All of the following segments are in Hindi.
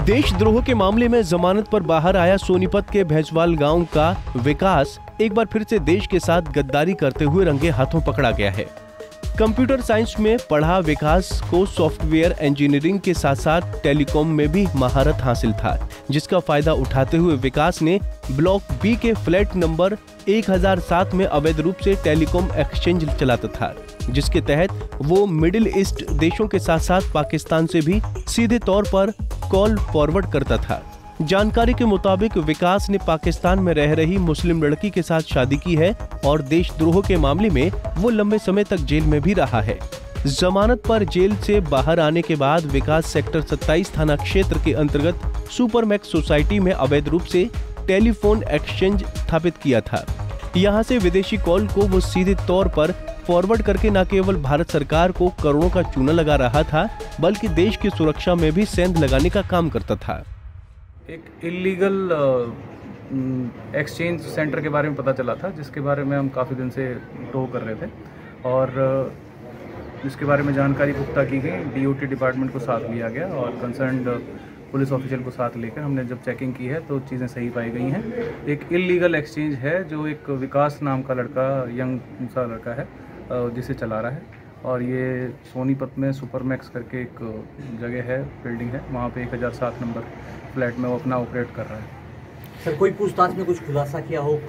देशद्रोह के मामले में जमानत पर बाहर आया सोनीपत के भैंसवाल गांव का विकास एक बार फिर से देश के साथ गद्दारी करते हुए रंगे हाथों पकड़ा गया है। कंप्यूटर साइंस में पढ़ा विकास को सॉफ्टवेयर इंजीनियरिंग के साथ साथ टेलीकॉम में भी महारत हासिल था, जिसका फायदा उठाते हुए विकास ने ब्लॉक बी के फ्लैट नंबर 1007 में अवैध रूप से टेलीकॉम एक्सचेंज चलाता था, जिसके तहत वो मिडिल ईस्ट देशों के साथ साथ पाकिस्तान से भी सीधे तौर पर कॉल फॉरवर्ड करता था। जानकारी के मुताबिक विकास ने पाकिस्तान में रह रही मुस्लिम लड़की के साथ शादी की है और देशद्रोह के मामले में वो लंबे समय तक जेल में भी रहा है। जमानत पर जेल से बाहर आने के बाद विकास सेक्टर 27 थाना क्षेत्र के अंतर्गत सुपरमैक्स सोसाइटी में अवैध रूप से टेलीफोन एक्सचेंज स्थापित किया था। यहाँ से विदेशी कॉल को वो सीधे तौर पर फॉरवर्ड करके न केवल भारत सरकार को करोड़ों का चूना लगा रहा था, बल्कि देश की सुरक्षा में भी सेंध लगाने का काम करता था। एक इलीगल एक्सचेंज सेंटर के बारे में पता चला था, जिसके बारे में हम काफ़ी दिन से टो कर रहे थे और जिसके बारे में जानकारी पुख्ता की गई। DOT डिपार्टमेंट को साथ लिया गया और कंसर्न्ड पुलिस ऑफिशियल को साथ लेकर हमने जब चेकिंग की है तो चीज़ें सही पाई गई हैं। एक इलीगल एक्सचेंज है जो एक विकास नाम का लड़का, यंग सा लड़का है, जिसे चला रहा है और ये सोनीपत में सुपरमैक्स करके एक जगह है, बिल्डिंग है, वहाँ पे 1007 नंबर फ्लैट में वो अपना ऑपरेट कर रहा है। सर कोई पूछताछ में कुछ खुलासा किया हो?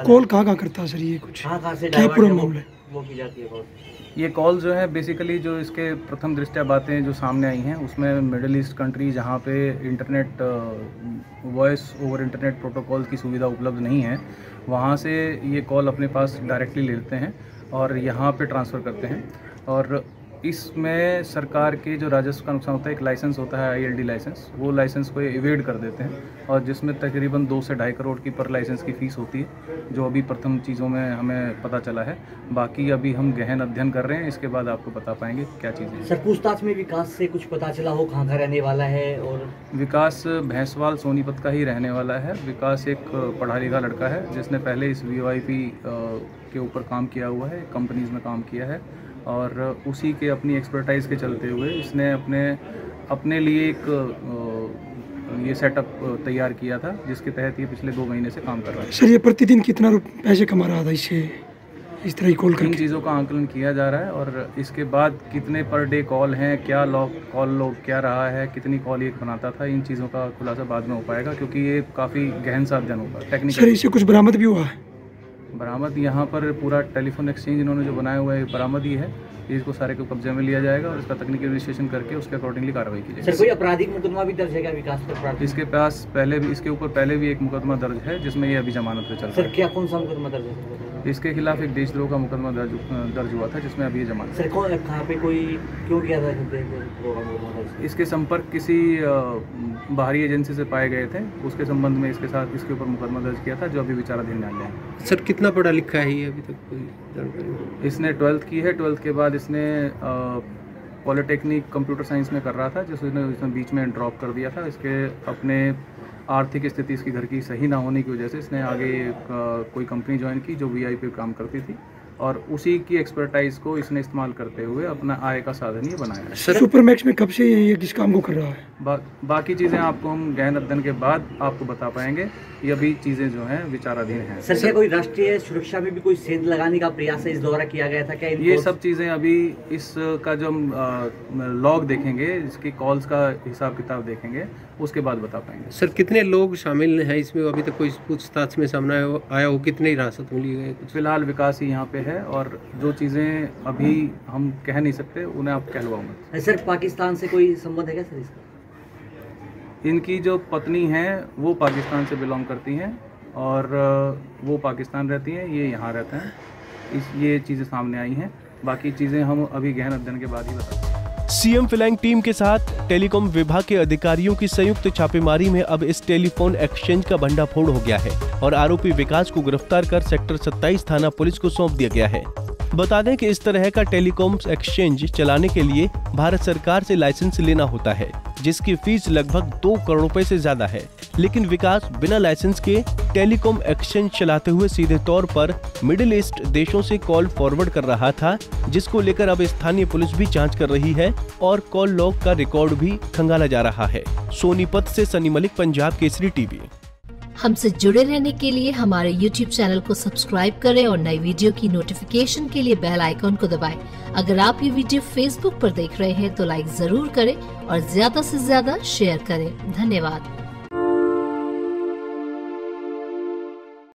कॉल कहाँ करता है सर? ये कुछ कहाँ से क्या पूरा मामला वो की जाती है? ये कॉल जो है बेसिकली जो इसके प्रथम दृष्टया बातें जो सामने आई हैं उसमें मिडिल ईस्ट कंट्री जहाँ पे internet voice over internet protocol की सुविधा उपलब्ध नहीं है, वहाँ से ये कॉल अपने पास डायरेक्टली लेते हैं और यहाँ पे ट्रांसफ़र करते हैं। और इसमें सरकार के जो राजस्व का नुकसान होता है, एक लाइसेंस होता है ILD लाइसेंस, वो लाइसेंस को इवेड कर देते हैं और जिसमें तकरीबन 2 से 2.5 करोड़ की पर लाइसेंस की फ़ीस होती है, जो अभी प्रथम चीज़ों में हमें पता चला है। बाकी अभी हम गहन अध्ययन कर रहे हैं, इसके बाद आपको बता पाएंगे क्या चीज़ें। सर पूछताछ में विकास से कुछ पता चला हो कहाँ का रहने वाला है? और विकास भैंसवाल सोनीपत का ही रहने वाला है। विकास एक पढ़ा लिखा लड़का है जिसने पहले इस VoIP के ऊपर काम किया हुआ है, कंपनीज़ में काम किया है और उसी के अपनी एक्सपर्टाइज़ के चलते हुए इसने अपने लिए एक ये सेटअप तैयार किया था, जिसके तहत ये पिछले 2 महीने से काम कर रहा है। सर ये प्रतिदिन कितना पैसे कमा रहा था इससे, इस तरह कॉल करके? इन चीज़ों का आंकलन किया जा रहा है और इसके बाद कितने पर डे कॉल हैं, क्या कॉल लॉग क्या रहा है, कितनी कॉल ये बनाता था, इन चीज़ों का खुलासा बाद में हो पाएगा क्योंकि ये काफ़ी गहन सा अध्ययन होगा टेक्निकल। सर इससे कुछ बरामद भी हुआ है? बरामद यहाँ पर पूरा टेलीफोन एक्सचेंज इन्होंने जो बनाया हुआ है बरामद ही है। इसको सारे को कब्जे में लिया जाएगा और इसका तकनीकी रजिस्ट्रेशन करके उसके अकॉर्डिंगली कार्रवाई की जाएगी। सर कोई आपराधिक मुकदमा भी दर्ज है क्या विकास पर? इसके पास इसके ऊपर पहले भी एक मुकदमा दर्ज है जिसमें ये अभी जमानत पे चल रहा है। सर क्या कौन सा मुकदमा दर्ज है? इसके खिलाफ एक देशद्रोह का मुकदमा दर्ज हुआ था जिसमें अभी ये जमानत। सर कहाँ पे कोई क्यों किया था? इसके संपर्क किसी बाहरी एजेंसी से पाए गए थे, उसके संबंध में इसके ऊपर मुकदमा दर्ज किया था जो अभी विचाराधीन न्यायालय है। सर कितना पढ़ा लिखा है ये अभी तक कोई जानकारी? इसने 12th की है। 12th के बाद इसने पॉलिटेक्निक कंप्यूटर साइंस में कर रहा था, जिसने बीच में ड्रॉप कर दिया था। इसके अपने आर्थिक स्थिति इसकी घर की सही ना होने की वजह से इसने आगे कोई कंपनी ज्वाइन की जो VoIP काम करती थी और उसी की एक्सपर्टाइज को इसने इस्तेमाल करते हुए अपना आय का साधन ये बनाया है। सर सुपरमैक्स में कब से ये किस काम को कर रहा है? बाकी चीज़ें आपको हम गहन अध्ययन के बाद आपको बता पाएंगे। ये अभी चीज़ें जो हैं विचाराधीन हैं। सर क्या कोई राष्ट्रीय सुरक्षा में भी कोई सेंध लगाने का प्रयास इस द्वारा किया गया था क्या? ये सब चीज़ें अभी इसका जो लॉग देखेंगे, इसकी कॉल्स का हिसाब किताब देखेंगे, उसके बाद बता पाएंगे। सर कितने लोग शामिल हैं इसमें? अभी तक कोई पूछताछ में सामने आया हो? कितने हिरासत में लिए गए? फिलहाल विकास ही यहाँ पे है और जो चीज़ें अभी हम कह नहीं सकते उन्हें आप कहलवाऊंगा। सर पाकिस्तान से कोई संबंध है क्या सर इसका? इनकी जो पत्नी हैं वो पाकिस्तान से बिलोंग करती हैं और वो पाकिस्तान रहती हैं, ये यहाँ रहते हैं। ये चीज़ें सामने आई हैं, बाकी चीज़ें हम अभी गहन अध्ययन के बाद ही बताएंगे। CM फ्लैंग टीम के साथ टेलीकॉम विभाग के अधिकारियों की संयुक्त छापेमारी में अब इस टेलीफोन एक्सचेंज का भंडाफोड़ हो गया है और आरोपी विकास को गिरफ्तार कर सेक्टर 27 थाना पुलिस को सौंप दिया गया है। बता दें कि इस तरह का टेलीकॉम एक्सचेंज चलाने के लिए भारत सरकार से लाइसेंस लेना होता है, जिसकी फीस लगभग 2 करोड़ रुपए से ज्यादा है। लेकिन विकास बिना लाइसेंस के टेलीकॉम एक्सचेंज चलाते हुए सीधे तौर पर मिडिल ईस्ट देशों से कॉल फॉरवर्ड कर रहा था, जिसको लेकर अब स्थानीय पुलिस भी जांच कर रही है और कॉल लॉग का रिकॉर्ड भी खंगाला जा रहा है। सोनीपत से सनी मलिक, पंजाब केसरी टीवी। हमसे जुड़े रहने के लिए हमारे YouTube चैनल को सब्सक्राइब करें और नई वीडियो की नोटिफिकेशन के लिए बेल आइकॉन को दबाएं। अगर आप ये वीडियो Facebook पर देख रहे हैं तो लाइक जरूर करें और ज्यादा से ज्यादा शेयर करें। धन्यवाद।